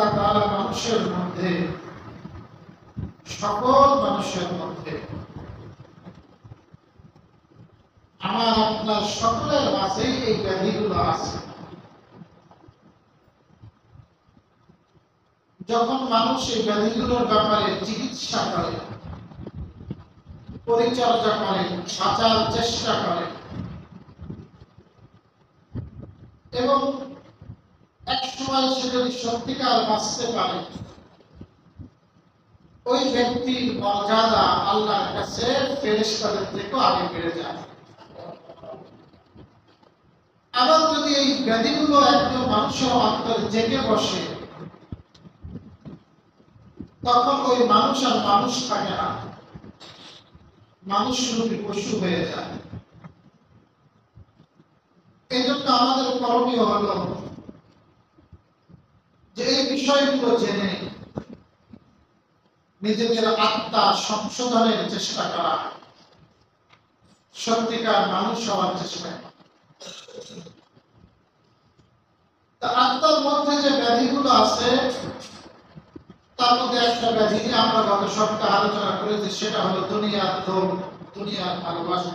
আল্লাহ তাআলা মানুষের মধ্যে, সকল মানুষের মধ্যে, আমার আপনার সকলের মাঝেই এই ব্যাধিগুলো আছে। যখন মানুষ এই ব্যাধিগুলোর ব্যাপারে চিকিৎসা করে, পরিচর্যা করে, বাঁচার চেষ্টা করে এবং এক সময় সে যদি সত্যিকার বাঁচতে পারে, ওই ব্যক্তির মর্যাদা আল্লাহর কাছে ফেরেশতাদের থেকেও আগে বেড়ে যায়। আবার যদি এই ব্যাধিগুলো একজন মানুষের অন্তরে জেগে বসে, তখন ওই মানুষ আর মানুষ থাকে না, মানুষ রূপী পশু হয়ে যায়। এই জন্য আমাদের করণীয় হলো যে এই বিষয়গুলো জেনে নিজেদের আত্মা সংশোধনের চেষ্টা করা, সত্যিকার মানুষ হওয়ার চেষ্টা করা। আত্মার মধ্যে যে ব্যাধিগুলো আছে, তার মধ্যে একটা ব্যাধি আমরা গত সপ্তাহে আলোচনা করেছি, সেটা হলো দুনিয়ার লোভ, দুনিয়ার ভালোবাসা।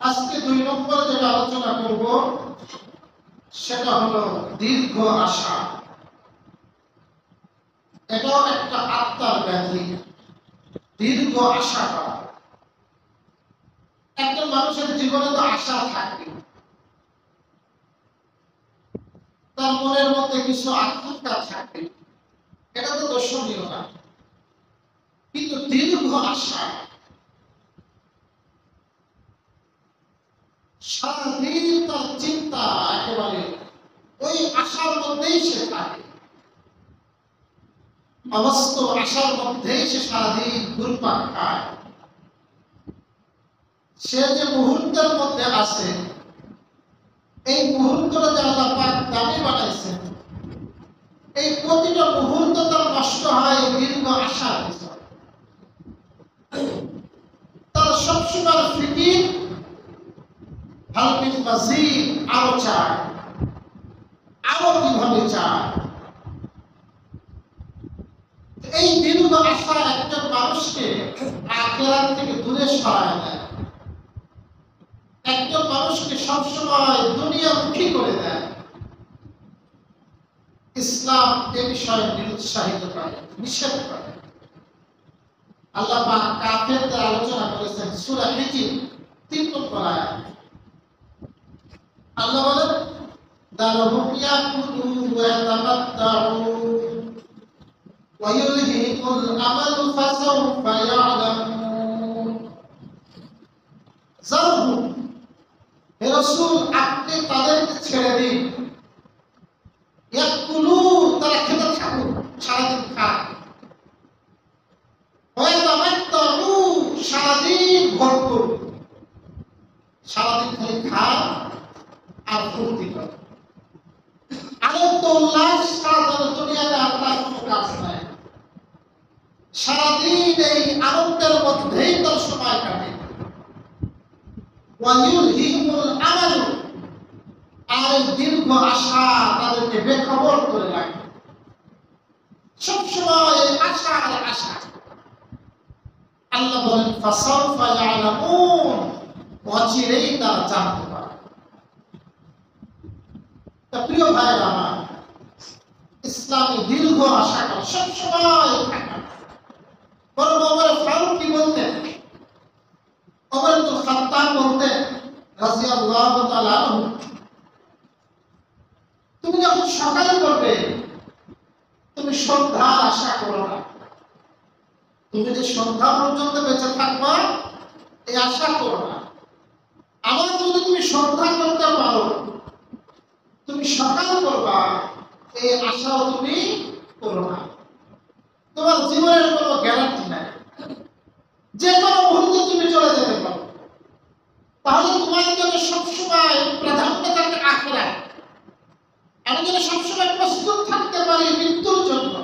আজকে 2 নম্বরে যেটা আলোচনা করব সেটা হলো দীর্ঘ আশা। এটাও একটা আত্মার ব্যাধি, দীর্ঘ আশা করা। একজন মানুষের জীবনে তো আশা থাকে, তার মনের মধ্যে কিছু আকাঙ্ক্ষা থাকে, এটা তো দর্শনীয় না, কিন্তু দীর্ঘ আশা, সারাদিন তার চিন্তা একেবারে ওই আশার মধ্যেই সে থাকে, অবাস্তব আশার মধ্যেই সে সারাদিন ঘুরপাক খায়। সে যে মুহূর্তের মধ্যে আছে, এই মুহূর্তটা যে আল্লাহ পাক দামি বানাইছেন, এই প্রতিটা মুহূর্ত তার নষ্ট হয় দীর্ঘ আশার পিছনে। তার সবসময় ফিকির হালকিন মাজিদ, আরো চায়, আরো কিভাবে চায়। এই দীর্ঘ আশা একজন মানুষকে আখিরাত থেকে দূরে সরায় দেয়, একজন মানুষকে সবসময় দুনিয়ামুখী করে দেয়। ইসলাম এ বিষয়ে নিরুৎসাহিত করে, নিষেধ করে। আল্লাহ পাক কাফেরদের আলোচনা করেছেন সূরা হিজর 3 নম্বর আয়াত। আল্লাহ বলেন, দারহুম ইয়াকুলু ওয়া ইয়াতামাত্তাউ ওয়া ইউলহিকুল আমালু ফাসাউফা ইয়ালামুন। যারহুম, হে রাসূল আপনি তাদেরকে ছেড়ে দিন, ইয়াকুলু তারা খেতে থাকুক, সারাদিন খাক, ওয়া ইয়াতামাত্তাউ সারাদিন ভরপুর, সারাদিন খালি খায় আর ফুর্তি করে, আনন্দ উল্লাস সারা দুনিয়াতে আপনার কোনো কাজ নাই। সারাদিন এই আনন্দের মধ্যেই তার সময় কাটে। ওয়ায়ুলহিমুল আমাল, আর দীর্ঘ আশা তাদেরকে বেখবর করে রাখে। সবসময় আশা আর আশা। আল্লাহ বলেন, ফাসাউফা ইয়ালামুন, অচিরেই তারা জানতে পারে। প্রিয় ভাইরা আমার, ইসলামী দীর্ঘ আশা করা, সবসময় থাকা। বরং ওমর ফারুক কি বলতেন, ওমর ইবনুল খাত্তাব বলতেন রাদিয়াল্লাহু তাআলা আনহু, তুমি যখন সকাল করবে তুমি সন্ধ্যার আশা করো না, তুমি যে সন্ধ্যা পর্যন্ত বেঁচে থাকবা এই আশা করো না। আবার যদি তুমি সন্ধ্যা করতে পারো, তুমি সকাল করবা, এই আশাও তুমি করো না। তোমার জীবনের কোনো গ্যারান্টি নাই, যে কোনো মুহূর্তে তুমি চলে যেতে পারো। তাহলে তোমার জন্য সবসময় প্রাধান্য থাকে আখিরাত। আমি যেন সবসময় প্রস্তুত থাকতে পারি মৃত্যুর জন্য,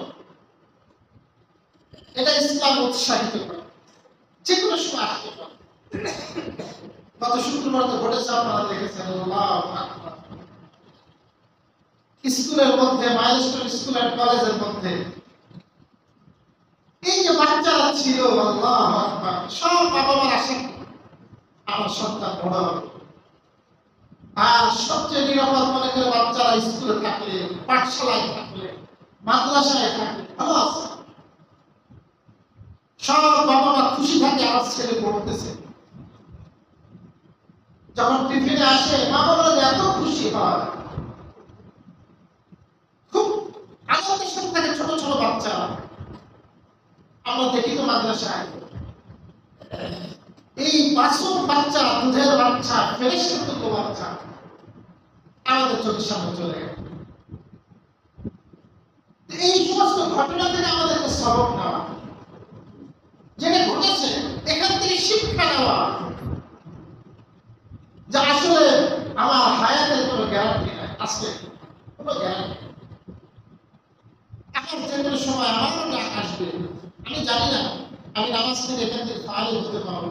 এটা ইসলাম উৎসাহিত করে, যে কোনো সময় আসতে পারে। গত শুক্রবার তো ঘটেছে, আপনারা দেখেছেন। আল্লাহু আকবার। স্কুলের মধ্যে, মাইলস্টোন স্কুল এন্ড কলেজের মধ্যে এই যে বাচ্চারা ছিল, আল্লাহু আকবার, সব বাবা মার আশা আমার সন্তান বড় হবে। আর সবচেয়ে নিরাপদ মনে করে বাচ্চারা স্কুলে থাকলে, পাঠশালায় থাকলে, মাদ্রাসায় থাকলে ভালো আছে। সব বাবা মা খুশি থাকে আমার ছেলে পড়তেছে। যখন টিফিনে আসে মা বাবারা এত খুশি হয়, খুব আনন্দের সাথে থাকে ছোট ছোট বাচ্চারা। আমরা দেখি তো মাদ্রাসায় এই মাসুম বাচ্চা, দুধের বাচ্চা, ফেরেশতার মতো বাচ্চা আমাদের চোখের সামনে চলে গেল। এই সমস্ত ঘটনা থেকে আমাদেরকে সবক নেওয়া, যেটা ঘটেছে এখান থেকে শিক্ষা নেওয়া যে আসলে আমার হায়াতের কোনো গ্যারান্টি নাই, আজকে কোনো গ্যারান্টি। এখন যে কোনো সময় আমারও ডাক আসবে, আমি জানি না আমি নামাজ থেকে এখান থেকে ফারিগ হতে পারবো,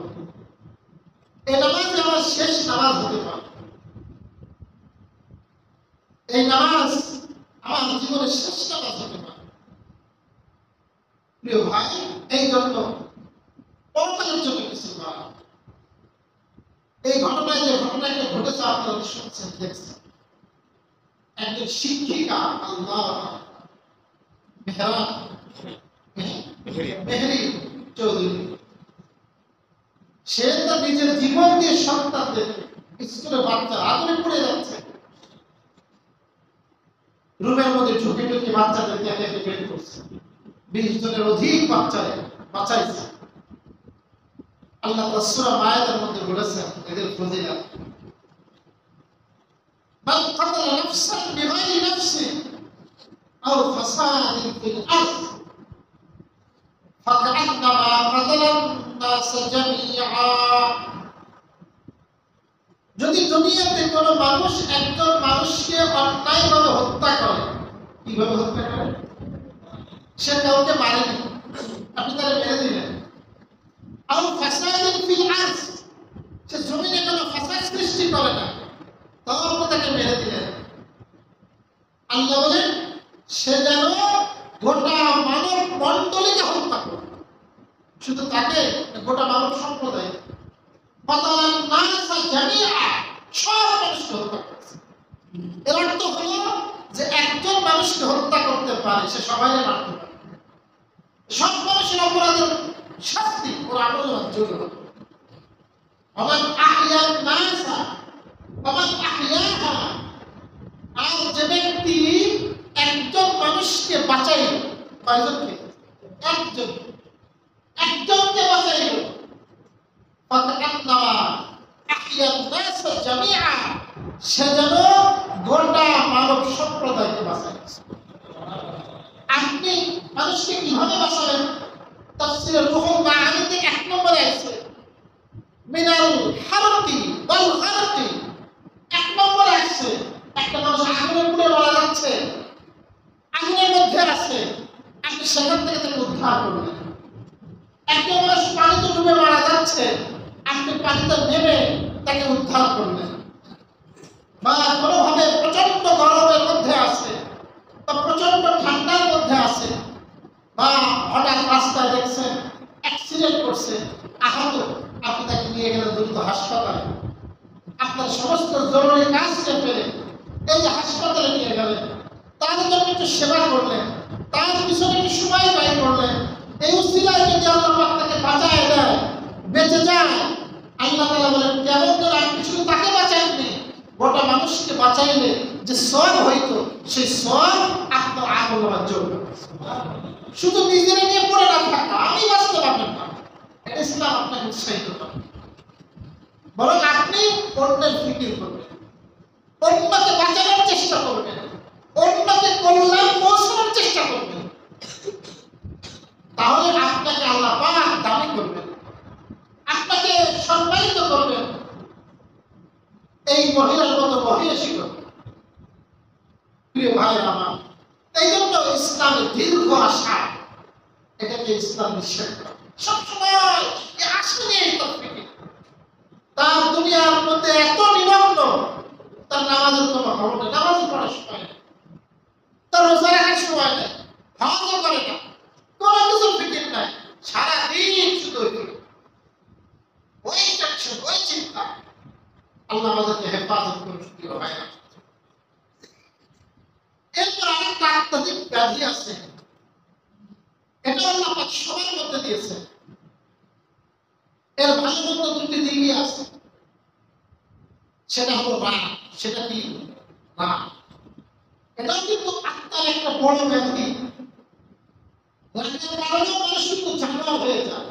এই নামাজ আমার শেষ নামাজ হতে পারে, এই নামাজ আমার জীবনের শেষ নামাজ হতে পারে। প্রিয় ভাই, এই জন্য পরকালের জন্য কিছু করা। এই ঘটনায় যে ঘটনাটা ঘটেছে আপনারা শুনছেন, দেখছেন। একজন শিক্ষিকা, আল্লাহ, মেহরি চৌধুরী, সে তার নিজের জীবন দিয়ে সন্তানদের স্কুলে বাচ্চা আদরে পড়ে যাচ্ছে, রুমের মধ্যে ঢুকে ঢুকে বাচ্চাদেরকে একে একে বের করছে, 20 জনের অধিক বাঁচাইছে। আল্লাহ তাআলা সূরা মায়েদার মধ্যে বলেছেন এদের ফজিলত, বাল কাতালা নাফসান বিগাইরি নাফসিন আও ফাসাদিন ফিল আরদ ফাকান্নামা কাতালান নাস জামিআ। যদি দুনিয়াতে কোনো মানুষ একজন মানুষকে অন্যায়ভাবে হত্যা করে, কিভাবে হত্যা করে? সে কাউকে মারেনি, আপনি তারা মেরে দিলেন। আও ফাসাদিন ফিল আরদ, সে জমিনে কোনো ফাসাদ সৃষ্টি করে না, তাও আপনি তাকে মেরে দিলেন। আল্লাহ বলেন সে যেন গোটা মানব মণ্ডলীকে হত্যা করে, শুধু তাকে, গোটা মানব সম্প্রদায়, ফাতালান নাস জামিআ, সব মানুষকে হত্যা করেছে। এর অর্থ হলো যে একজন মানুষকে হত্যা করতে পারে, সে সবাইকে মারতে পারে। সব মানুষের অপরাধের শাস্তি ওর আমলের যোগ্য হবে। ওমান আহইয়ান নাসা ওমান আহইয়াহা, আর যে ব্যক্তি একজন মানুষকে বাঁচাইল, কয়জনকে? একজনকে বাঁচাইল, ফাকান্নামা আহইয়ান নাস জামিআ, সে যেন গোটা মানব সম্প্রদায়কে বাঁচাইছে। আপনি মানুষকে কিভাবে বাঁচাবেন? তাফসীরে রুহুল মাআনিতে 1 নম্বরে আছে মিনাল হারকি ওয়াল হারকি, 1 নম্বরে আছে একটা মানুষ আগুনের পুড়ে মারা যাচ্ছে, আগুনের মধ্যে আছে, আপনি সেখান থেকে তাকে উদ্ধার করবেন। একটা মানুষ পানিতে ডুবে মারা যাচ্ছে, আপনি পানিতে নেমে তাকে উদ্ধার করবেন। বা কোনোভাবে প্রচন্ড গরমের মধ্যে আছে বা প্রচন্ড ঠান্ডার মধ্যে আছে, বা হঠাৎ রাস্তায় দেখছেন অ্যাক্সিডেন্ট করছে, আহত, আপনি তাকে নিয়ে গেলেন দ্রুত হাসপাতালে, আপনার সমস্ত জরুরি কাজকে ফেলে এই যে হাসপাতালে নিয়ে গেলেন, তার জন্য একটু সেবা করলেন, তার পিছনে একটু সময় ব্যয় করলেন। এই উসিলায় যদি আল্লাহ পাক তাকে বাঁচায় দেয়, বেঁচে যায়, আল্লাহ তাআলা বলেন কেমন করে আপনি শুধু তাকে বাঁচাননি, গোটা মানুষকে বাঁচাইলে যে সওয়াব হইতো, সেই সওয়াব আপনার আমলনামায় যোগ হবে। শুধু নিজেরা নিয়ে পড়ে না থাকা, আমি বাঁচতে পারবেন না, এটা ইসলাম আপনাকে উৎসাহিত করে। বরং আপনি অন্যের ফিকির করবেন, অন্যকে বাঁচানোর চেষ্টা করবেন, অন্যকে কল্যাণ পৌঁছানোর চেষ্টা করবেন, তাহলে আপনাকে আল্লাহ পাক দামি করবেন, আপনাকে সম্মানিত করবেন, এই মহিলার মতো মহিষী করবেন। প্রিয় ভাইয়ের আমার, এই জন্য ইসলামের দীর্ঘ আশা, এটাকে ইসলাম নিষেধ করে। সবসময় আশা নিয়ে তার দুনিয়ার মধ্যে এত নিমগ্ন, তার নামাজের কোনো খবর নেই, নামাজ পড়ার সময় নেই, রোজা রাখার সময় নেই, হজও করে না, কোনো কিছু ফিকির নাই, সারাদিন শুধু ওই টেনশন, ওই চিন্তা। আল্লাহ আমাদেরকে হেফাজত করুন। প্রিয় ভাইরা, এরপর আরেকটা আত্মাধিক ব্যাধি আছে, এটা আল্লাহ পাক সবার মধ্যে দিয়েছে। এর ভালো মন্দ দুটি দিকই আছে। সেটা হলো রাগ। সেটা কি? রাগ। এটাও কিন্তু আত্মার একটা বড় ব্যাধি। রাগের কারণে মানুষ কিন্তু ঝামেলা হয়ে যায়,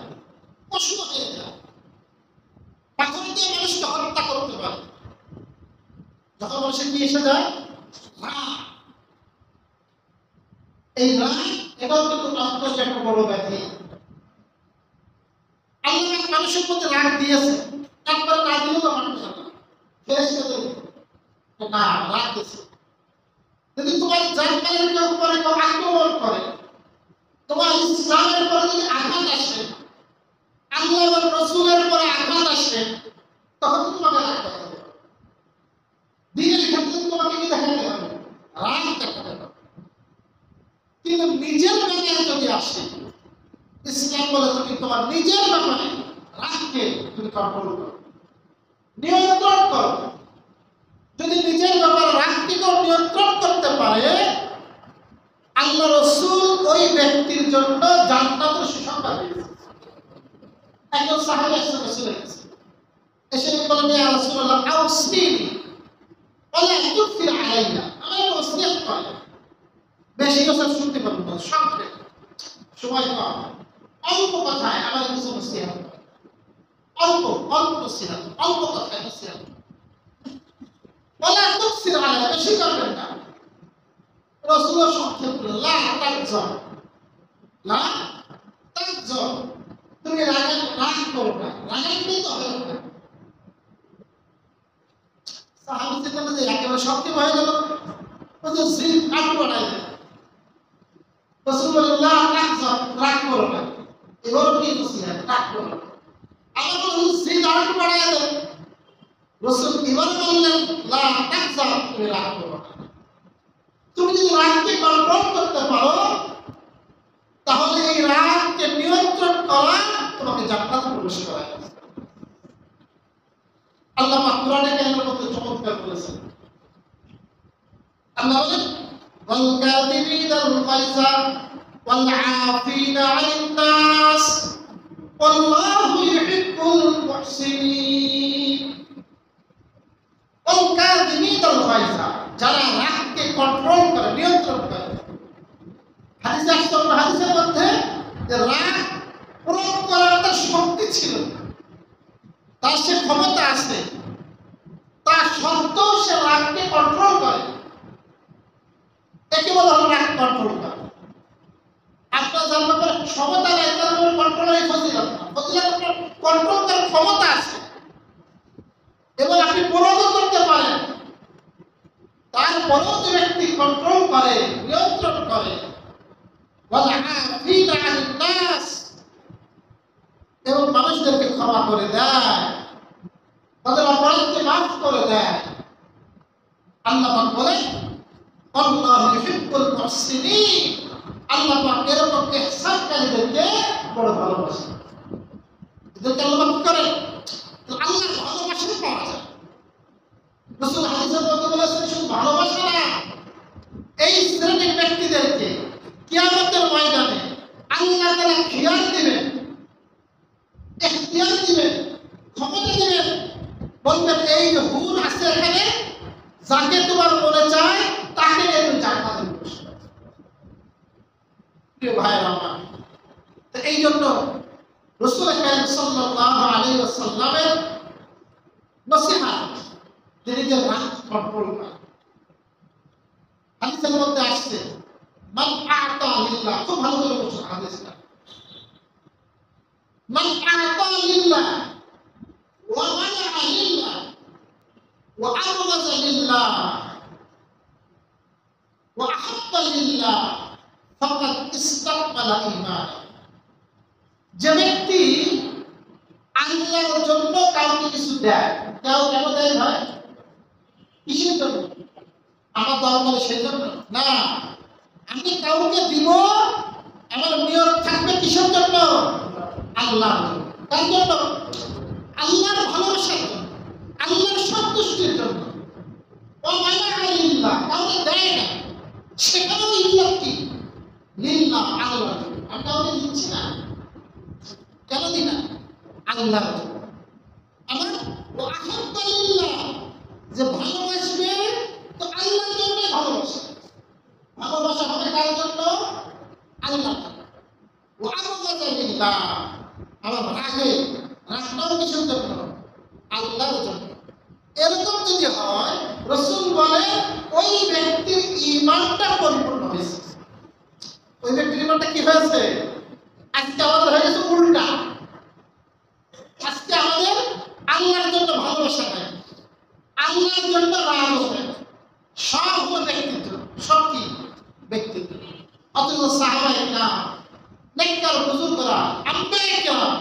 পশু হয়ে যায়, পাথর দিয়ে মানুষকে হত্যা করতে পারে। যখন মানুষের কি এসে যায়? রাগ। এই রাগ, এটাও কিন্তু আত্মার একটা বড় ব্যাধি। আল্লাহ মানুষের মধ্যে রাগ দিয়েছে, একবার না দিলেও তো মানুষ না রাগ দিয়েছে। যদি তোমার জানমালের উপরে কেউ আক্রমণ করে, তোমার ইসলামের উপরে যদি আঘাত আসে, আল্লাহ এবং রাসূলের উপরে আঘাত আসে, তখন তো তোমাকে রাগ দেখাতে হবে। দিনের ক্ষেত্রে তোমাকে কি দেখাতে হবে? রাগ দেখাতে হবে। কিন্তু নিজের ব্যাপারে যদি আসে, ইসলাম বলে তুমি তোমার নিজের ব্যাপারে রাগকে তুমি কন্ট্রোল করো, নিয়ন্ত্রণ করো। যদি নিজের ব্যাপারে রাগকে নিয়ন্ত্রণ করতে পারে, আল্লাহ রাসূল ওই ব্যক্তির জন্য জান্নাতের সুসংবাদ দিয়েছেন। একজন সাহাবী আসলেন রাসূলের কাছে, এসে বললেন, ইয়া রাসূলুল্লাহ আউসিনি ওয়ালা তুফির আলাইনা, আমার ওসিয়ত করেন। বেশি কথা শুনতে পারবো না, সংক্ষেপ, সময় কম, অল্প কথায় আমার কিছু নসিহত করেন। অল্প অল্প নসিহত, অল্প কথায় নসিহত। ওয়ালা তুফির আলাইনা, বেশি করবেন না। রাসূল সংক্ষেপ করলেন, লা তাকজব, লা তাকজব, তুমি রাগ করো না, রাগান্বিত হও না। সাহাবী ছিলেন যে একেবারে সংক্ষেপ হয়ে গেল, বলছে জিদ আটু বাড়াই দেন। রাসূল বললেন, লা তাকজব, রাগ করো না। এবার কি নসিহত? রাগ করো না। আবার বললেন জিদ আটু বাড়াই দেন। রাসূল এবার বললেন, লা তাকজব, তুমি রাগ করো না। তুমি যদি রাগকে কন্ট্রোল করতে পারো, তাহলে এই রাগকে নিয়ন্ত্রণ করা তোমাকে জান্নাতে প্রবেশ করায়। আল্লাহ পাক কোরআনে কারীমের মধ্যে চমৎকার বলেছেন। আল্লাহ বলেন, ওয়াল কাযিমিনাল গায়যা ওয়াল আফিনা আনিন নাস ওয়াল্লাহু ইউহিব্বুল মুহসিনিন। ওয়াল কাযিমিনাল গায়যা, যারা রাগকে কন্ট্রোল করে, নিয়ন্ত্রণ করে। হাদিসে আসছে, হাদিসের মধ্যে যে রাগ প্রয়োগ করার একটা শক্তি ছিল, তার সে ক্ষমতা আছে, তা সত্ত্বেও সে রাগকে কন্ট্রোল করে। একে বলা হলো রাগ কন্ট্রোল করা। আপনার যার ব্যাপারে ক্ষমতা নাই, তার ব্যাপারে কন্ট্রোল হয় ফজিলত না। ফজিলত আপনার কন্ট্রোল করার ক্ষমতা আছে এবং আপনি প্রয়োগও করতে পারেন। তারপরেও যে ব্যক্তি কন্ট্রোল করে, নিয়ন্ত্রণ করে, এবং মানুষদেরকে ক্ষমা করে দেয়, তাদের অপরাধকে মাফ করে দেয়, আল্লাহ পাক বলেন, আল্লাহু ইউহিব্বুল মুহসিনিন, আল্লাহ পাক এরকম ইহসানকারীদেরকে বড় ভালোবাসেন। এদেরকে আল্লাহ পাক করেন, আল্লাহর ভালোবাসা পাওয়া যায়। রাসূল হাদিসের মধ্যে বলেছেন, শুধু ভালোবাসা না, এই শ্রেণীর ব্যক্তিদেরকে কিয়ামতের ময়দানে আল্লাহ তাআলা খিয়ার দিবেন, ইখতিয়ার দিবেন, ক্ষমতা দিবেন। বলবেন, এই যে হুর আছে এখানে, যাকে তোমার মনে চায় তাকে নিয়ে তুমি জান্নাতে প্রবেশ করো। প্রিয় ভাইরা আমার, তো এই জন্য রাসূল কারীম সাল্লাল্লাহু আলাইহি ওয়াসাল্লামের নসিহত, তিনি যে রাগ কন্ট্রোল করেন। হাদিসের মধ্যে আসছে, মান আ'তা লিল্লাহ, খুব ভালো করে বুঝুন হাদিসটা। মান আ'তা লিল্লাহ ওয়া মানা'a লিল্লাহ ওয়া আবগাযা লিল্লাহ ওয়া আহাব্বা লিল্লাহ ফাকাদ ইসতাকমালা ঈমান। যে ব্যক্তি আল্লাহর জন্য কাউকে কিছু দেয়, কেউ কেন দেয় ভাই? কিসের জন্য? আমার দরকার সেই জন্য না, আমি কাউকে দিব, আমার নিয়ত থাকবে কিসের জন্য? আল্লাহর জন্য। কার জন্য? আল্লাহর ভালোবাসার জন্য, আল্লাহর সন্তুষ্টির জন্য। ও মানা আলিল্লাহ, কাউকে দেয় না, সেখানেও ইল্লাহ কি? লিল্লাহ, আল্লাহর জন্য। আমি কাউকে দিচ্ছি না, কেন দিই না? আল্লাহর জন্য। আমার ও আহাব্বা লিল্লাহ, যে ভালোবাসবে তো আল্লাহর জন্য ভালোবাসে। ভালোবাসা হবে কার জন্য? আল্লাহর জন্য। ও আবগাযা লিল্লাহ, আমার রাগটাও কিসের জন্য? আল্লাহর জন্য। এরকম যদি হয়, রাসূল বলে ওই ব্যক্তির ঈমানটা পরিপূর্ণ হয়েছে। ওই ব্যক্তির ঈমানটা কি হয়েছে? আজকে আমাদের হয়ে গেছে উল্টা। আজকে আমাদের আল্লাহর জন্য ভালোবাসা নাই, আল্লাহর জন্য রাগ হবে, সব হলো ব্যক্তির জন্য। সব কি? ব্যক্তির জন্য। অথচ সাহাবায়ে কিরাম, নেককার বুজুর্গরা, আম্বিয়ায়ে কিরাম,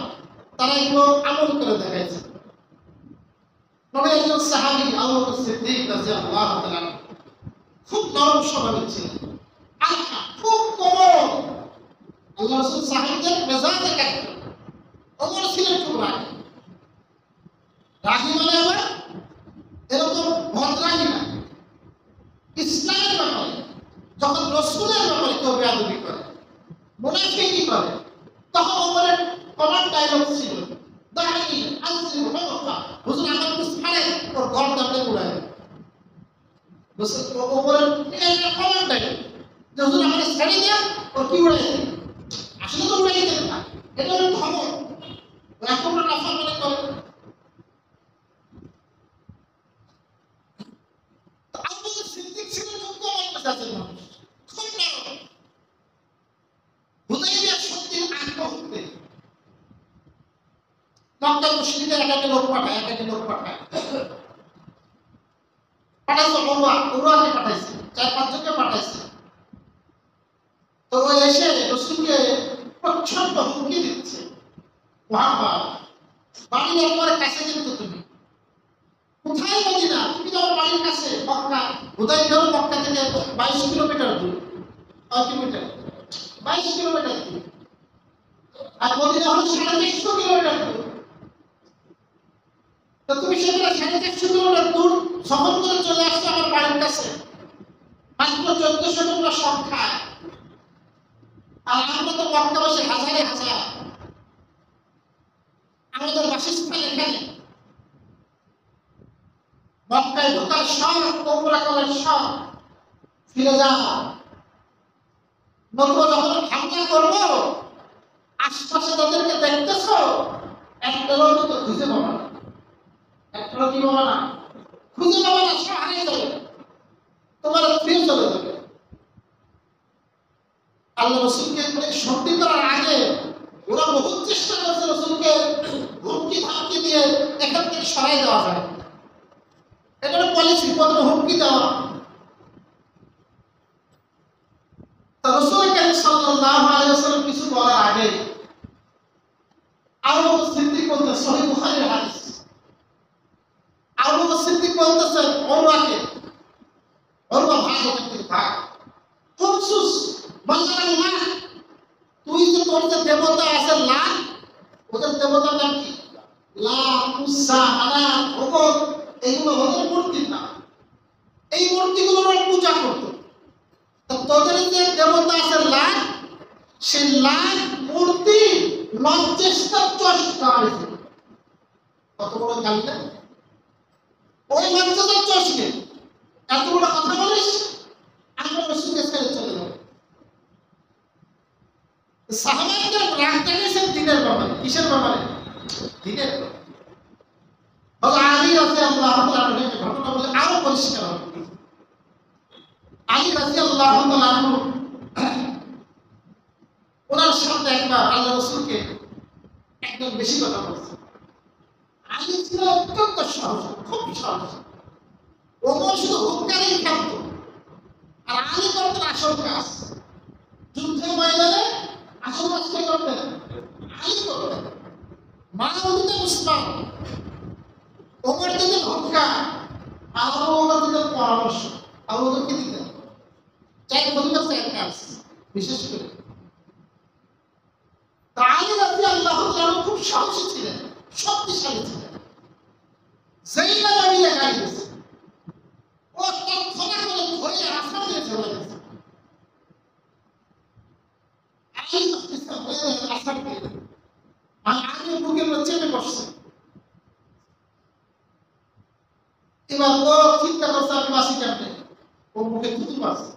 তারা এগুলো আমল করে দেখাইছে। নবীর একজন সাহাবী আবু বকর সিদ্দিক রাদিয়াল্লাহু তাআলা খুব নরম স্বভাবের ছিলেন, খুব কোমল। আল্লাহ রাসূল সাহাবীদের মেজাজে কাটতেন। ওমর ছিলেন খুব রাগী। রাগী মানে আবার এরকম ভদ্রাগী না। ইসলামের ব্যাপারে, যখন রাসূলের ব্যাপারে কেউ বেয়াদবি করে, মুনাফিকি করে, তখন ওমরের কমান্ড ডায়লগ ছিল, দাঁড়ানি আনসিল হুমকা, হুজুর আমার তো ছাড়ে, ওর গর্দানটা উড়ায়। ওমরের একটা কমান্ড ডায়লগ, যে হুজুর আমার ছেড়ে দেন, ওর কি উড়ায়? আসলে তো উড়াই দেন না, এটা হলো ধমক। এখন নাফরমানি করে। আবু বকর সিদ্দিক ছিলেন খুব কোমল মেজাজের মানুষ, খুব নরম। হুদায়বিয়ার সন্ধির আগ মুহূর্তে মক্কার মুশরিকরা একাকে লোক পাঠায়। পাঠাইছে উরওয়াকে পাঠাইছে, 4-5 জনকে পাঠাইছে। তো ও এসে রাসূলকে প্রচন্ড হুমকি দিচ্ছে, মুহাম্মদ বাড়ির একবারে কাছে কিন্তু তুমি কোথায়? মদিনা, তুমি তো আমার বাড়ির কাছে। মক্কা, হুদায়বিয়া মক্কা থেকে 22 কিলোমিটার দূর, 22 কিলোমিটার দূর। আর মদিনা হলো 350 কিলোমিটার দূর। তো তুমি সেখানে 350 কিলোমিটার দূর সফর করে চলে আসছো আমার বাড়ির কাছে, মাত্র 1400 কিলোমিটার সংখ্যা। আর আমরা তো মক্কাবাসী হাজারে হাজার, আমাদের বাসস্থান এখানে। মক্কায় ঢোকার সব কোমরা করার সব ফিরে যাও, নতুবা যখন হামলা করবো আশপাশে তাদেরকে দেখতেছো, একটা লোক তো খুঁজে পাবা না, একটা লোক কি পাবা না, খুঁজে পাবা না, সব হারিয়ে যাবে, তোমার ফিরে চলে যাবে। আল্লাহ রাসূলকে সত্যি করার আগে ওরা বহু চেষ্টা করছে রাসূলকে হুমকি ধামকি দিয়ে এখান থেকে সরাই দেওয়া যায়। এটা পলিসি, প্রথমে হুমকি দেওয়া। রাসূল করিম সাল্লাল্লাহু আলাইহি ওয়াসাল্লাম কিছু বলার আগে আবু বকর সিদ্দিক বলতে, সহিহ বুখারীর হাদিস, আবু বকর সিদ্দিক বলতেছেন ওমরাকে, ওমরা ভাগ এখান থেকে ভাগ, কুনসুস মাল্লাহ, তুই যে তোর যে দেবতা আছে লাত, ওদের দেবতার নাম কি? লাত, উজ্জা, মানাত, হুবল, এগুলো ওদের মূর্তির নাম। এই মূর্তিগুলো ওরা পূজা করত। তোদের যে দেবতা আছে লাত, সেই লাত মূর্তি লজ্জেস্তার চষ্টা আছে। কত বড় গালি না? ওই লজ্জার চষ্কে এত বড় কথা বলিস, আমরা রাসূলকে ছেড়ে চলে যাব। সাহাবাদের রাগটা গেছে দিনের ব্যাপারে। কিসের ব্যাপারে? দিনের ব্যাপারে। আলী রাদিয়াল্লাহু তাআলা ঘটনা বলে আরো পরিষ্কার হবে। আলী রাদিয়াল্লাহু তাআলা ওনার সামনে একবার আল্লাহ রাসূলকে একদম বেশি কথা বলছে। আলী ছিল অত্যন্ত সহজ, খুব সহজ। ওমর শুধু হুঙ্কারেই থাকতো, আর আলী করতেন আসল কাজ। যুদ্ধের ময়দানে আসল কাজ কে করতেন? আলী করতেন। মানবতা মুসলমান, ওমর দিতেন হুঙ্কার, আর আবু বকর দিতেন পরামর্শ। আবু বকর কি দিতেন? চাই খলিফা চাই কাজ বিশেষ করে। আলী রাদিয়াল্লাহু তাআলা খুব সাহসী ছিলেন, শক্তিশালী ছিলেন। যেই না দাঁড়িয়ে গাড়ি গেছে, ও তৎক্ষণাৎ করে ধরে আসাম দিয়ে চলে গেছে। আলী আসাম দিয়ে আগে বুকের মধ্যে চেপে বসছে। এবার ও চিন্তা করছে আমি বাসি কেমনে, ও মুখে থুতু মারছে।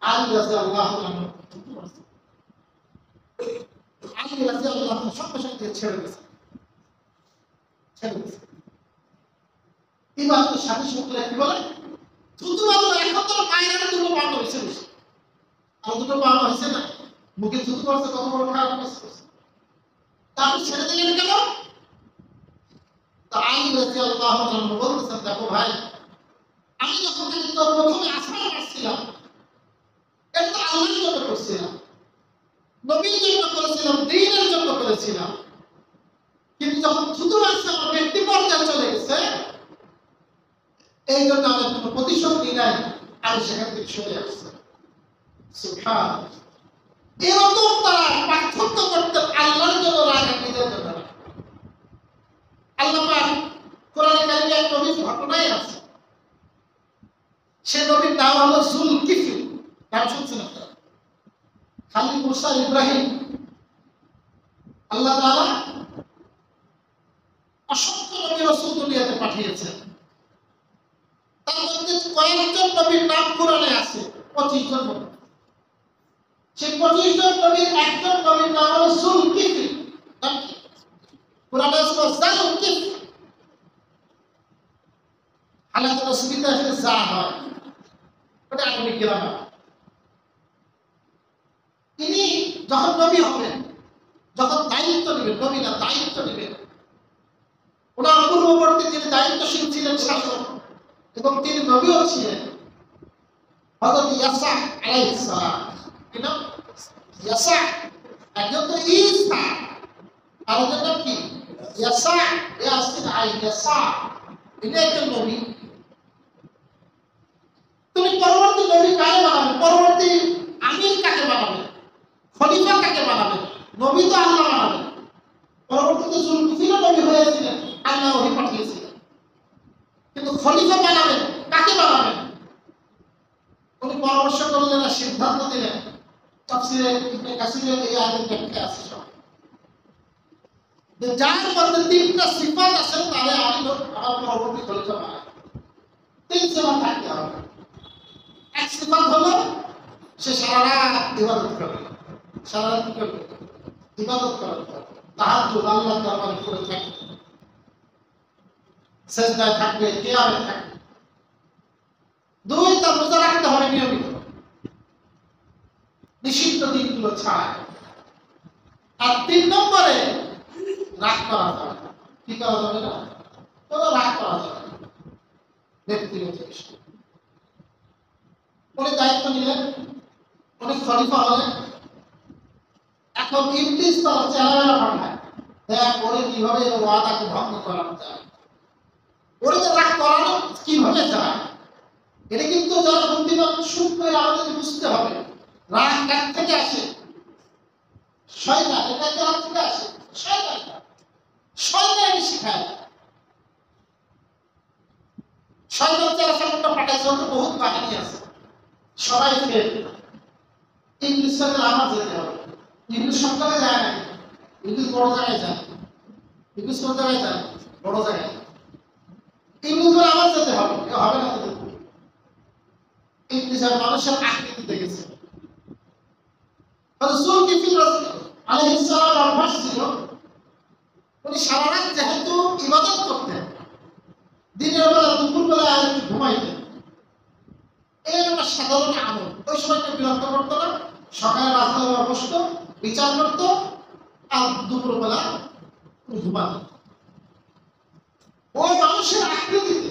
আলী রাদিয়াল্লাহু তাআলা থুতু মারছে। আলী রাদিয়াল্লাহু তাআলা সঙ্গে সঙ্গে ছেড়ে গেছে, ছেড়ে গেছে। এবার তো সাথী শুক্লা কি বলে, থুতু মারলো, এখন তো মায়ের দুটো পাওয়া হয়েছে, আর দুটো পাওয়া হয়েছে না, মুখে থুতু মারছে, কত বড় খারাপ কাজ করছে। তারপর ছেড়ে দিলেন কেন? তা আলী রাদিয়াল্লাহু তাআলা বলতেছেন, দেখো ভাই, আমি যখন থেকে তো প্রথমে আসমান আসছিলাম, এটা তো আল্লাহর জন্য করছিলাম, নবীর জন্য করেছিলাম, দ্বীনের জন্য করেছিলাম। কিন্তু যখন থুতু মারছে আমার ব্যক্তি পর্যায়ে চলে গেছে, এই জন্য আমি কোনো প্রতিশোধ নিই নাই, আমি সেখান থেকে সরে আসছি। সুবহানাল্লাহ। এরকম তারা পার্থক্য করতে আল্লাহর জন্য রাগ আর নিজের জন্য রাগ। আল্লাহ পাক কোরআনে কারিমে এক নবীর ঘটনাই আছে। সে নবীর নাম হলো যুলকিফল। নাম শুনছেন আপনারা? খালিদ মুসা ইব্রাহিম আল্লাহ তাআলা অসংখ্য নবী রাসূল দুনিয়াতে পাঠিয়েছেন। তার মধ্যে কয়েকজন নবীর নাম কোরআনে আছে, 25 জন নবী। সেই 25 জন নবীর একজন নবীর নাম হলো যুলকিফল। নাম কি? কোরআনে আছে যুলকিফল। হালাত রাসূলিতে আসলে যা হয় ওটা আরবি গ্রামার। তিনি যখন নবী হবেন, যখন দায়িত্ব নেবেন, নবী না দায়িত্ব নেবেন, ওনার পূর্ববর্তী যিনি দায়িত্বশীল ছিলেন শাসক এবং তিনি নবীও ছিলেন, হযরত ইয়াসা আলাইহিস সালাম। কি নাম? ইয়াসা। একজন তো ঈসা, আর একজন নাম কি? ইয়াসা। ইয়াসিন আই ইয়াসা। এটা একজন নবী। তুমি পরবর্তী নবী কাকে বানাবে? পরবর্তী আমির কাকে বানাবে? খলিফা কাকে বানাবে? নবী তো আল্লাহ বানাবে। পরবর্তীতে যুলকিফল নবী হয়েছিলেন, আল্লাহ ওহী পাঠিয়েছিলেন। কিন্তু খলিফা বানাবেন কাকে বানাবেন? উনি পরামর্শ করলেন আর সিদ্ধান্ত দিলেন। তাফসীরে ইবনে কাসিরের এই আয়াতের ব্যাখ্যা আছে সব। যে যার মধ্যে তিনটা সিফাত আছে তাহলে আমি আমার পরবর্তী খলিফা বানাবো। তিন সিফাত থাকতে হবে। এক সিফাত হলো সে সারা রাত ইবাদত করবে। সারা রাত কি করবে? ইবাদত করবে। তাহাজ্জুদ আল্লাহর দরবারে করে থাকবে, সিজদায় থাকবে, কিয়ামে থাকবে। দুই, তার রোজা রাখতে হবে নিয়মিত, নিষিদ্ধ দিনগুলো ছাড়া। আর 3 নম্বরে রাগ করা যাবে না। কি করা যাবে না? কোনো রাগ করা যাবে না ব্যক্তিগত বিষয়। উনি দায়িত্ব নিলেন, উনি খলিফা হলেন। এখন ইবলিস তার চেহারা পাঠায়, দেখ ওরে কিভাবে ওয়াদাকে ভঙ্গ করানো যায়, ওরে তো রাগ করানো কিভাবে যায়। এটা কিন্তু যারা বুদ্ধিমান সূক্ষ্ম আমাদের বুঝতে হবে। রাগ কার থেকে আসে? শয়তান। এটা কার থেকে আসে? শয়তান। শয়তানই শিখায়। শয়তান যারা সামনে পাঠাইছে ওদের বহুত কাহিনী আছে, সবাই ফেল। ইংলিশ সাথে আমার যেতে হবে। ইংলিশ সরকারে যায় না, ইংলিশ বড় জায়গায় যায়। ইংলিশ কোন জায়গায় যায়? বড় জায়গায়। ইংলিশ বলে আমার যেতে হবে, কেউ হবে না। ইংলিশের মানুষের আকৃতি দেখেছে। যুলকিফল আলাইহিস সালাম অভ্যাস ছিল, উনি সারা রাত যেহেতু ইবাদত করতেন, দিনের বেলা দুপুরবেলা আর একটু ঘুমাইতেন। এর একটা সাধারণ আমল। ওই সময়টা বিরক্ত করতো না। সকালে রাস্তায় বসতো, বিচার করতো, আর দুপুরবেলা ঘুমাতো। ওই মানুষের আকৃতিতে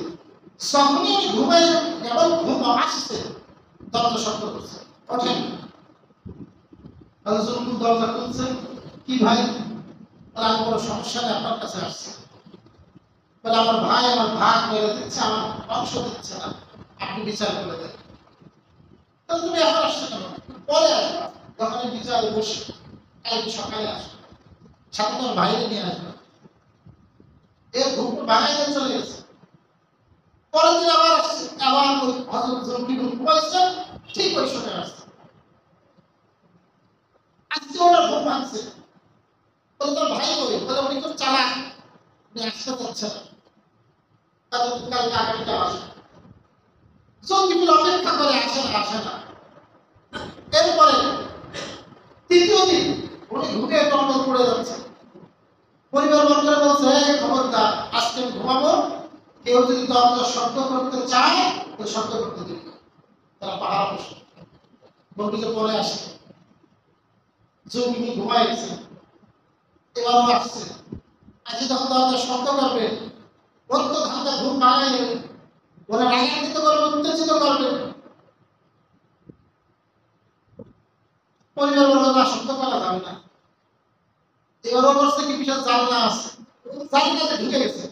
যখনই ঘুমাই এবং ঘুম আসছে, দরজা শব্দ করছে, ওঠেন। দরজা খুলছে, কি ভাই? আর বড় সমস্যা নেই, আপনার কাছে আসছে। বলে আমার ভাই আমার ভাগ মেরে দিচ্ছে, আমার অংশ দিচ্ছে না, আপনি বিচার করে দেন। তাহলে তুমি এখন আসছো কেন? পরে বসে কালকে সকালে আসবে, সাথে তোমার বাইরে নিয়ে আসবে। এর ঘুমটা বাগাইতে চলে গেছে। পরের দিন আবার আসছে, আবার হযরত জুলকিফল ঘুমাইছেন, ঠিক ওই সময় আসছে। আজকে ওনার ঘুম ভাঙছে, বলে তোর ভাই কই? বলে উনি খুব চালাক, উনি আসতে চাচ্ছে না, কালকে আগামীকাল আসবে। জুলকিফল অপেক্ষা করে, আসে না। এরপরে তৃতীয় দিন উনি ঘুমিয়ে টনটন পড়ে যাচ্ছে। পরিবার বর্গরা বলছে, খবরদার, আজকে আমি ঘুমাবো, কেউ যদি দরজা শব্দ করতে চায় তো শব্দ করতে দিবে। তারা পাহারা বসে বন্ধুকে পরে আসে, জমি ঘুমাই গেছে, এবারও আসছে। আজকে যখন দরজা শব্দ করবে, অন্ত ধান্দা ঘুম ভাঙাই নেবে, ওরা রাগান্বিত করবে, উত্তেজিত করবে। পরিবার বর্গ শব্দ করা যাবে না। এবারও করছে কি, বিশাল জানলা আছে, জানলাতে ঢুকে গেছে,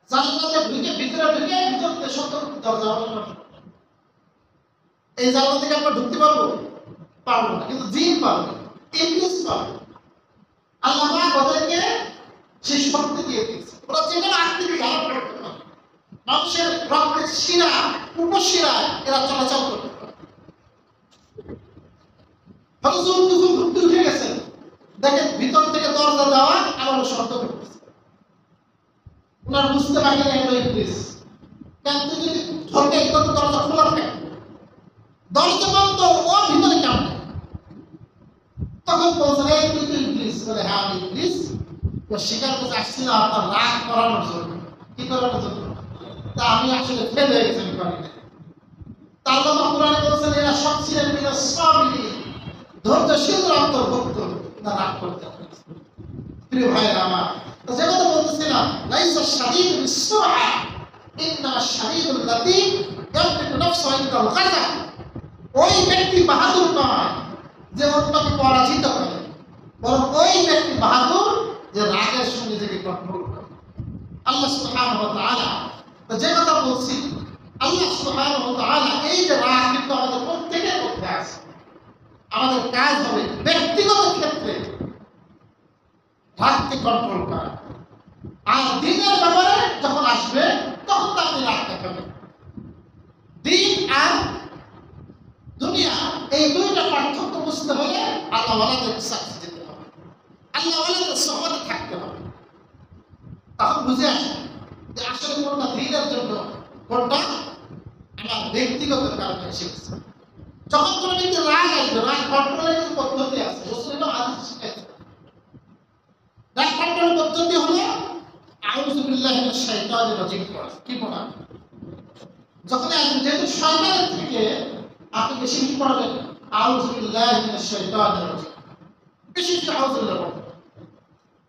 জানলাতে ঢুকে ভিতরে শব্দ দরজা হবে না। এই জানলা থেকে আমরা ঢুকতে পারবো? পারবো না, কিন্তু জিন পারবে, ইবলিস পারবে। আল্লাহ পাক ওদেরকে সেই শক্তি দিয়ে দিয়েছে, ওরা যে কোনো আকৃতি ধারণ করতে পারে। মানুষের রক্তের শিরা, উপশিরায় এরা চলাচল করতে পারে। হয়তো জুলকিফল ঘুরতে উঠে গেছেন, দেখেন ভিতর থেকে দরজা দেওয়া আবারও শব্দ করতেছে। ওনার বুঝতে বাকি নাই হলো ইবলিস। কেন তুই যদি ঢোকে তো দরজা খোলা থাকে, দরজা বন্ধ, ও ভিতরে কেমন? তখন বলছে, এই তুই তো ইবলিস। বলে, হ্যাঁ আমি ইবলিস। ও স্বীকার করতে আসছিল আপনার রাগ করানোর জন্য। কি করানোর জন্য? তা আমি আসলে ফেল হয়ে গেছি, আমি পারি না। তার কথা কোরআনে বলছেন, এরা সব ছিলেন মিনাস সাবিরিন, ধৈর্যশীলদের অন্তর্ভুক্ত, না রাগ করতে হবে। প্রিয় ভাইরা আমার, তো যে কথা বলতেছিলাম, লাইসা শাদীদু বিস-সুরআ ইন্নামা শাদীদুল লাতী ইয়ামলিকু নাফসাহু ইনদাল গাযাব। ওই ব্যক্তি বাহাদুর নয় যে অন্যকে পরাজিত করে, বরং ওই ব্যক্তি বাহাদুর যে রাগের সঙ্গে নিজেকে কন্ট্রোল করে। আল্লাহ সুবহানাহু ওয়া তাআলা, তো যে কথা বলছি, আল্লাহ সুবহানাহু ওয়া তাআলা এই যে রাগ কিন্তু আমাদের প্রত্যেকের মধ্যে আছে। আমাদের কাজ হবে ব্যক্তিগত ক্ষেত্রে রাগকে কন্ট্রোল করা, আর দিনের ব্যাপারে যখন আসবে তখন তো আপনি রাগ দেখাবেন। দিন আর দুনিয়া, এই দুইটা পার্থক্য বুঝতে হলে আল্লাহ ওয়ালাদের সাথে যেতে হবে, আল্লাহ ওয়ালাদের সহমতে থাকতে হবে। তখন বুঝে আসে যে আসলে কোনটা দিনের জন্য, কোনটা আমার ব্যক্তিগত কারণে এসেছে। যখন কোনো ব্যক্তি রাগ আসবে, রাগ কন্ট্রোলের কিছু পদ্ধতি আছে, রাসূলুল্লাহ হাদিস শিখাইছেন। রাগ কন্ট্রোলের পদ্ধতি হলো আউযু বিল্লাহি মিনাশ শাইতানির রাজিম পড়া। কি পড়া? যখন যেহেতু শয়তানের থেকে আপনি বেশি কি পড়বেন? আউযু বিল্লাহি মিনাশ শাইতানির রাজিম, বেশি আউযু বিল্লাহ পড়বেন।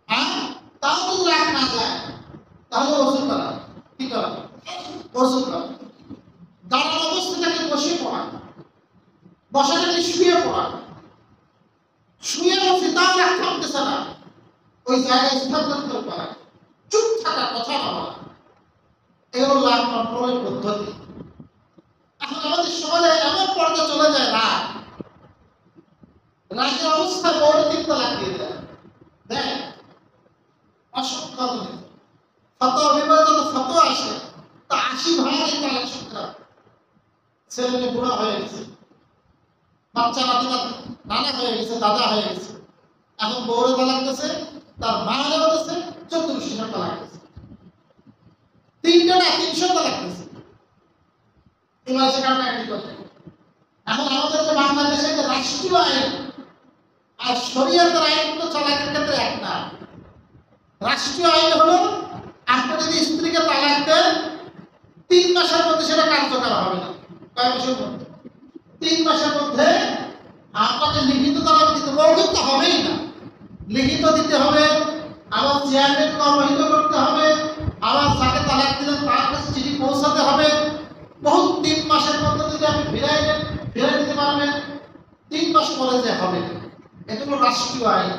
হ্যাঁ, তাও যদি রাগ না যায় তাহলে ওযু করা। কি করা? ওযু করা। দাঁড়ানো অবস্থা থেকে বসে পড়া, বসা থেকে শুয়ে পড়া, শুয়ে বসে তাও রাগ থামতেছে না, ওই জায়গায় স্থানান্তর করা, চুপ থাকা, কথা না বলা, এগুলো রাগ কন্ট্রোলের পদ্ধতি। এখন আমাদের সমাজে এমন পর্যায়ে চলে যায় রাগ, রাগের অবস্থা বড় তিক্ত লাগিয়ে দেয়। দেখ, অসংখ্য ফতোয়া বিভাগে যত ফতোয়া আসে তা ৮০ ভাগ এই তালাক সংক্রান্ত। ছেলে মেয়ে বুড়া হয়ে গেছে, বাচ্চা নানা হয়ে গেছে, দাদা হয়ে গেছে, এখন বউরে তালাক দিতেছে, তার মায়ের হতেছে, ১৪০০ তালাক দিতেছে, ৩টা না ৩০০ তালাক দিতেছে। এবার সেখানে একই কথা। এখন আমাদের যে বাংলাদেশে যে রাষ্ট্রীয় আইন আর শরীয়তের আইন তো তালাকের ক্ষেত্রে এক না। রাষ্ট্রীয় আইন হলো আপনি যদি স্ত্রীকে তালাক দেন ৩ মাসের মধ্যে সেটা কার্যকর হবে না। কয় মাসের মধ্যে? 3 মাসের মধ্যে আপনাকে লিখিত তালাক দিতে, মৌখিক তো হবেই না, লিখিত দিতে হবে, আবার চেয়ারম্যান অবহিত করতে হবে, আবার যাকে তালাক দিলেন তার কাছে চিঠি পৌঁছাতে হবে। বহুত 3 মাসের মধ্যে যদি আপনি ফিরাই দিতে পারবেন, 3 মাস পরে যে হবে, এটা হলো রাষ্ট্রীয় আইন।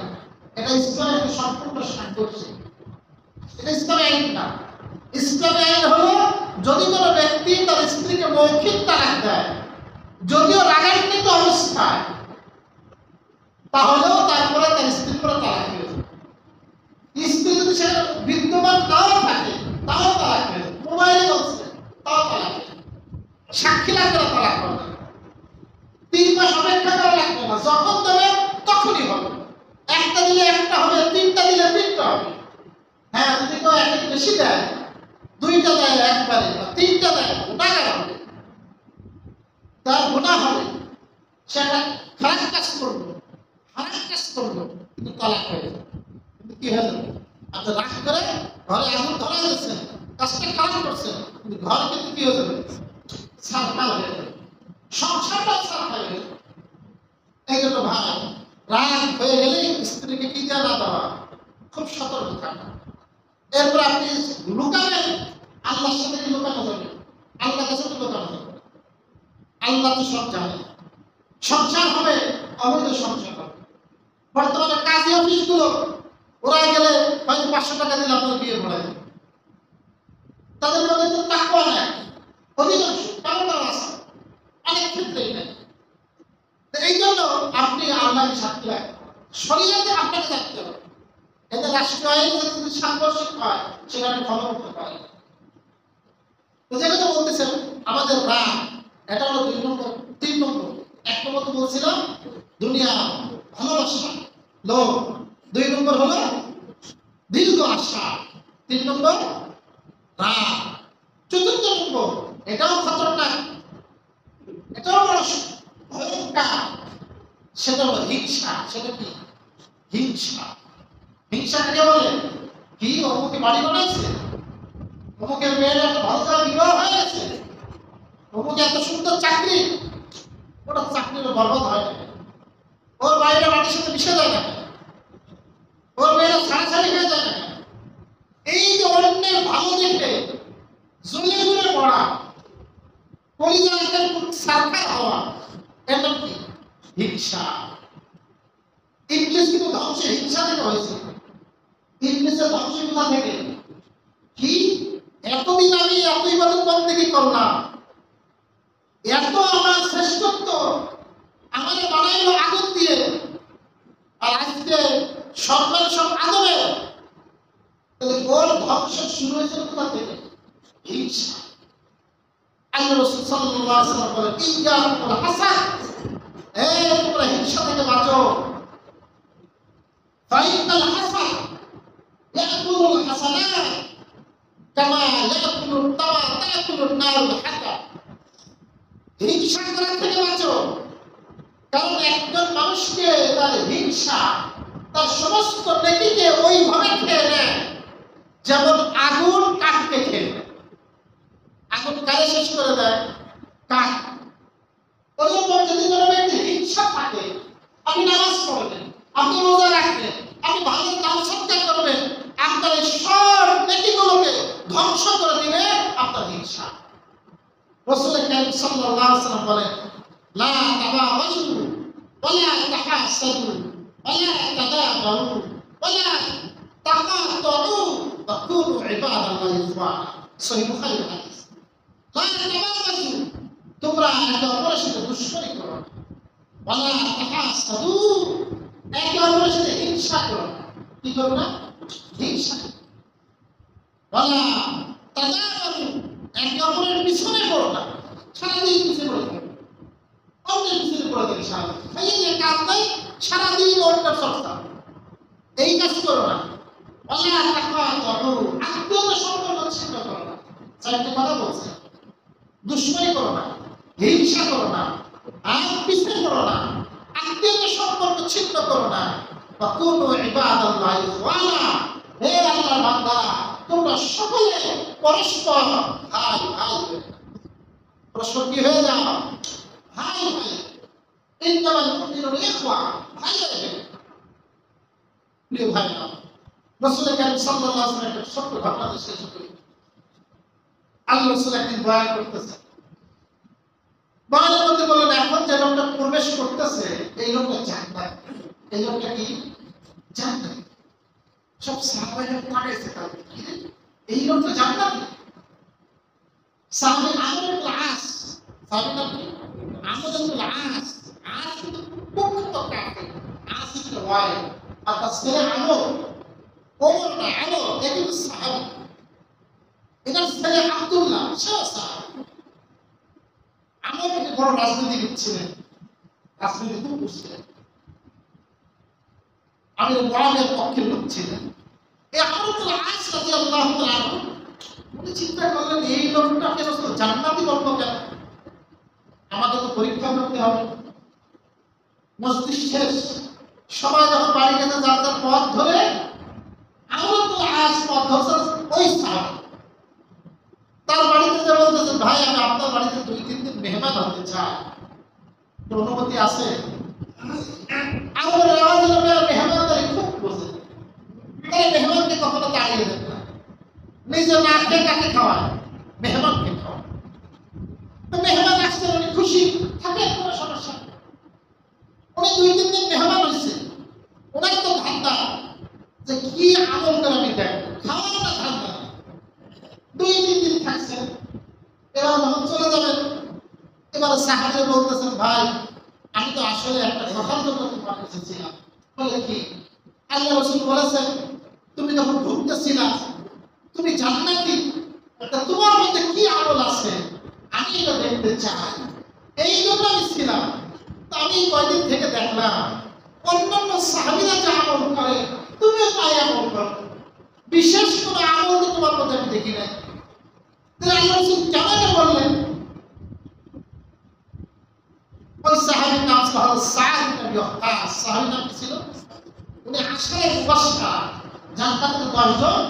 এটা ইসলামের সম্পূর্ণ সাংঘর্ষিক, এটা ইসলামী আইন না। ইসলামী আইন হলো যদি কোনো ব্যক্তি তার স্ত্রীকে মৌখিক তালাক দেয়, যদিও রাগান্বিত অবস্থায়, তাহলেও তারপরে তার স্ত্রীর উপরে তালাক হয়ে যাবে। স্ত্রী যদি সে বিদ্যমান নাও থাকে তাও তালাক হয়ে যাবে। মোবাইলে বলছে তাও তালাক হয়ে যাবে। সাক্ষী লাগবে না তালাক হবে। 3 মাস অপেক্ষা করা লাগবে না, যখন দেবে তখনই হবে। একটা দিলে একটা হবে, 3টা দিলে 3টা হবে। হ্যাঁ, যদি কেউ একটা বেশি দেয়, 2টা দেয় একবারে, 3টা দেয়, গুনাহগার হবে, তার গুনাহ হবে। সেটা খারাপ কাজ করলো, খারাপ কাজ করলো, কিন্তু তালাক হয়ে যাবে। কিন্তু কি হয়ে যাবে? আপনি রাগ করে ঘরে আগুন ধরা দিচ্ছেন, কাজটা খারাপ করছেন, কিন্তু ঘর কিন্তু কি হয়ে যাবে? ছারখার হয়ে যাবে, সংসারটা ছারখার হয়ে যাবে। এই জন্য ভাই, রাগ হয়ে গেলে স্ত্রীকে কি দেওয়া না দেওয়া খুব সতর্ক থাকা। এরপর আপনি লুকাবেন, আল্লাহর সাথে কি লুকানো যাবে? আল্লাহর কাছে তো লুকানো যাবে। আল্লাহ তো সব জানে। সংসার হবে, অবৈধ সংসার হবে। বর্তমানে কাজী অফিসগুলো ওরা গেলে হয়তো 500 টাকা দিলে আপনার বিয়ে ভরাই দেবে। তাদের মধ্যে তো তাকওয়া নাই, অধিকাংশ কারো কারো আছে, অনেক ক্ষেত্রেই নেই। এই জন্য আপনি আল্লাহকে সাক্ষী রাখেন, শরীয়তে আপনাকে থাকতে হবে। এতে রাষ্ট্রীয় আইন যদি সাংঘর্ষিক হয় সেখানে ফলো করতে পারে। তো যে কথা বলতেছেন আমাদের রাগ, এটা হলো 2 নম্বর। 3 নম্বর, 1 নম্বর তো বলছিলাম দুনিয়া ভালোবাসা, লোভ। 2 নম্বর হলো দীর্ঘ আশা। 3 নম্বর রাগ। 4র্থ নম্বর, এটাও খতরনাক, এটাও বড় ভয়ঙ্কর, সেটা হলো হিংসা। সেটা কি? হিংসা। হিংসা কাকে বলে? কি অমুকে বাড়ি বানাইছে, অমুকের মেয়ের একটা ভালো জায়গায় বিবাহ হয়ে গেছে, অমুকে এত সুন্দর চাকরি, ওটা চাকরির বরবাদ হয় না, ওর বাইরে মাটির সাথে মিশে যায় না, ওর মেয়েরা ছাড়াছাড়ি হয়ে যায় না। এই যে অন্যের ভালো দেখে জ্বলে জ্বলে পড়া, কলিজার সারকার হওয়া, এটা কি? হিংসা। ইবলিস কিন্তু ধ্বংস হিংসা থেকে হয়েছে। ইবলিসের ধ্বংস কোথা থেকে? কি এতদিন আমি এত ইবাদত বন্দেগী করলাম, এত আমার শ্রেষ্ঠত্ব, আমাদের বানাইলো আগুন দিয়ে, আর আজকে সম্মান সব আদরে, তাহলে ওর ধ্বংস শুরু হয়েছে কোথা থেকে? হিংসা। আল্লাহ রাসূল সাল্লাল্লাহু আলাইহি ওয়াসাল্লাম বলেন, ইয়্যাকুল হাসাদ, তোমরা হিংসা থেকে বাঁচো। ফাইনাল হাসাদ ইয়াকুলুল হাসানাত কামা ইয়াকুলুত তাওয়া তাকুলুন নারুল হাতাব। হিংসা করা থেকে বাঁচো, কারণ একজন মানুষকে তার হিংসা তার সমস্ত নেকিকে ওইভাবে খেয়ে নেয় যেমন আগুন কাঠকে খেয়ে নেয়। আগুন কারে শেষ করে দেয়? কাঠ। ওই জন্য যদি কোনো ব্যক্তি হিংসা থাকে, আপনি নামাজ পড়বেন, আপনি রোজা রাখবেন, আপনি ভালো দান সৎকার করবেন, আপনার এই সব নেকিগুলোকে ধ্বংস করে দিবে আপনার হিংসা। রাসূল কারীম সাল্লাল্লাহু আলাইহি ওয়াসাল্লাম বলেন, লা তাবাগু ওয়ালা তাহাসাদু ওয়ালা তাদাবারু ওয়ালা তাকাতু ওয়া কুনু ইবাদাল্লাহি ইখওয়ানা। সহিহ বুখারী হাদিস। লা তাবাগু, তোমরা একে অপরের সাথে দুশমনি করো না, ওয়ালা তাহাসাদু, একে অপরের সাথে হিংসা করো না। কি করো না? হিংসা। ওয়ালা তাদাবারু, একে অপরের পিছনে পড়ো না। সারাদিন পিছনে পড়ে থাকবে, অন্যের পিছনে পড়ে থাকবে সারাদিন। এই যে কাজ নাই, সারাদিন অন্যের চর্চা, এই কাজ করো না। ওয়ালা তাকাতু, আত্মীয়তা সম্পর্ক ছিন্ন করো না। 4টি কথা বলছে। দুশমনি করো না, হিংসা করো না, আর পিছনে পড়ো না, আত্মীয়তা সম্পর্ক ছিন্ন করো না। ওয়া কুনু ইবাদাল্লাহি ইখওয়ানা, হে আল্লাহর বান্দা, তোমরা সকলে পরস্পর ভাই ভাই হয়ে যাও। পরস্পর কি হয়ে যাও? ভাই ভাই। ইন্নামাল মুমিনুনা ইখওয়া, ভাই হয়ে যাও। প্রিয় ভাইরা, রাসূল কারীম সাল্লাল্লাহু আলাইহি ওয়াসাল্লাম একটা ছোট্ট ঘটনা শেষ করি। আল্লাহ রাসূল একদিন বয়ান করতেছেন, বয়ানের মধ্যে বললেন, এখন যে লোকটা প্রবেশ করতেছে এই লোকটা জান্নাত। এই লোকটা কি? জান্নাত। সব সাহাবায়ে তাকাইছে, এই লোকটা জান্নাতি। সাহাবী আমর ইবনে আস, সাহাবী নাম কি? আমর ইবনে আস। আস কিন্তু কুখ্যাত কাফের। আস ওয়াইল আর তার ছেলে আমর, ওমর না আমর, এ কিন্তু সাহাবী। এটার ছেলে আব্দুল্লাহ, সেও সাহাবী। আমর কিন্তু বড় রাজনীতিবিদ ছিলেন, রাজনীতি খুব বুঝতেন, আমির মুআবিয়ার পক্ষের লোক ছিলেন। এই আমর ইবনে আস রাদিয়াল্লাহু তাআলা উনি চিন্তা করলেন, এই লোকটাকে রাসূল জান্নাতি বলল কেন? আমাকে তো পরীক্ষা করতে হবে। মজলিস শেষ, সবাই যখন বাড়ি গেছে যার যার পথ ধরে, আমর ইবনে আস পথ ধরছেন ওই সাহাবী। তার বাড়িতে যে বলতেছেন, ভাই আমি আপনার বাড়িতে 2-3 দিন মেহমান হতে চাই, অনুমতি আছে? আমরের আওয়াজ হলো মেহমানদারি খুব বোঝে, তাই মেহমানকে কখনো তাড়িয়ে দেন না, নিজে না খেয়ে কাকে খাওয়ায়? মেহমানকে খাওয়ায়। তো মেহমান আসছেন, উনি খুশি থাকেন, কোনো সমস্যা নেই। উনি 2-3 দিন মেহমান হয়েছে, ওনার তো ধান্দা যে কি আমল করে আমি দেখবো, খাওয়ানো না ধান্দা। 2-3 দিন থাকছেন, এবার যখন চলে যাবেন, এবার সাহাবীরা বলতেছেন, ভাই আমি তো আসলে একটা কথার জন্য তোমার কাছে ছিলাম। বলে কি? আল্লাহ রাসূল বলেছেন তুমি যখন ঢুকতেছিলা তুমি জান্নাতি, তোমার মধ্যে কি আমল আছে আমি এটা দেখতে চাই, এই জন্য আমি ছিলাম। তো আমি কয়েকদিন থেকে দেখলাম অন্যান্য সাহাবীরা যা আমল করে তুমিও তাই আমল করো, বিশেষ কোনো আমল তো তোমার মধ্যে আমি দেখি নাই। তাহলে আল্লাহ রাসূল কেন বললেন? ওই সাহাবীর নাম হলো সাদ ইবনে আবি ওয়াক্কাস। সাহাবীর নাম কি ছিল? উনি আশারে মুবাশশারা, জান্নাতের 10 জন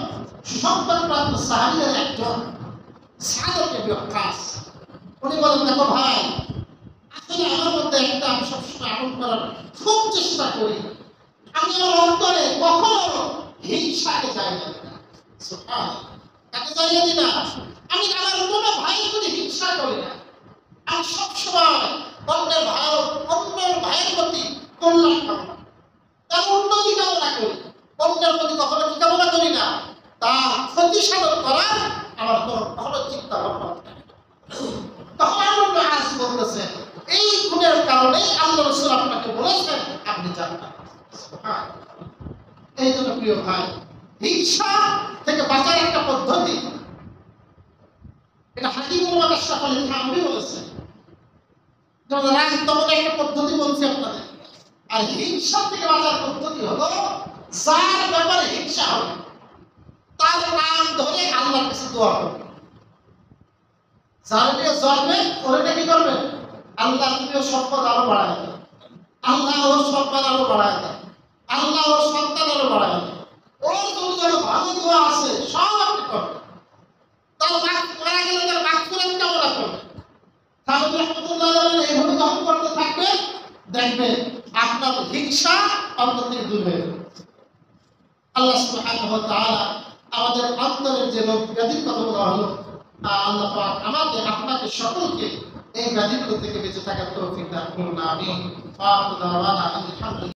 সুসংবাদপ্রাপ্ত সাহাবীদের একজন, সাদ ইবনে আবি ওয়াক্কাস। উনি বলেন, দেখো ভাই, আসলে আমার মধ্যে একটা আমি সবসময় আমল করার খুব চেষ্টা করি, আমি আমার অন্তরে কখনো হিংসাকে জায়গা দিই না। সুবহানাল্লাহ, কাকে জায়গা দিই না? আমি আমার কোনো ভাইয়ের প্রতি হিংসা করি না। আমি সবসময় অন্যের ভাইয়ের প্রতি কল্যাণ কামনা, তার উন্নতি কামনা করি। অন্যের প্রতি কখনো কি কামনা করি না? তার ক্ষতি সাধন করার আমার কখনো চিন্তা ভাবনা থাকে না। তখন আমর ইবনে আস বলতেছেন, এই গুণের কারণে আল্লাহ রাসূল আপনাকে বলেছেন আপনি জান্নাত। এই জন্য প্রিয় ভাই, হিংসা থেকে বাঁচার একটা পদ্ধতি, এটা হাকিমুল আশরাফ আলী থানভী বলেছেন। তেমন একটা পদ্ধতি বলছি আপনাদের। আর হিংসা থেকে বাঁচার পদ্ধতি হলো, যার ব্যাপারে হিংসা হবে তার নাম ধরে আল্লাহর কাছে দোয়া করবে। যার নিয়ে জন্মে ওরে কি করবে? আল্লাহ তুমি ওর সম্পদ আরো বাড়ায় দাও, আল্লাহ ওর সম্পদ আরো বাড়ায় দাও, আল্লাহ ওর সন্তান আরো বাড়ায় দাও, ওর জন্য যত ভালো দোয়া আছে সব আপনি করবেন। তার মারা গেলে তার মাগফিরাত কামনা করবেন। সাহেব রাহমাতুল্লাহ আলাইহি এইভাবে যখন করতে থাকবেন, দেখবেন আপনার হিংসা অন্তর থেকে দূর হয়ে যাবে। আল্লাহ সুবহানাহু ওয়া তাআলা আমাদের অন্তরের যে রোগ ব্যাধির কথা বলা হলো, আল্লাহ পাক আমাদের আপনাকে সকলকে এই ব্যাধিগুলো থেকে বেঁচে থাকার তৌফিক দান করুন। আমিন।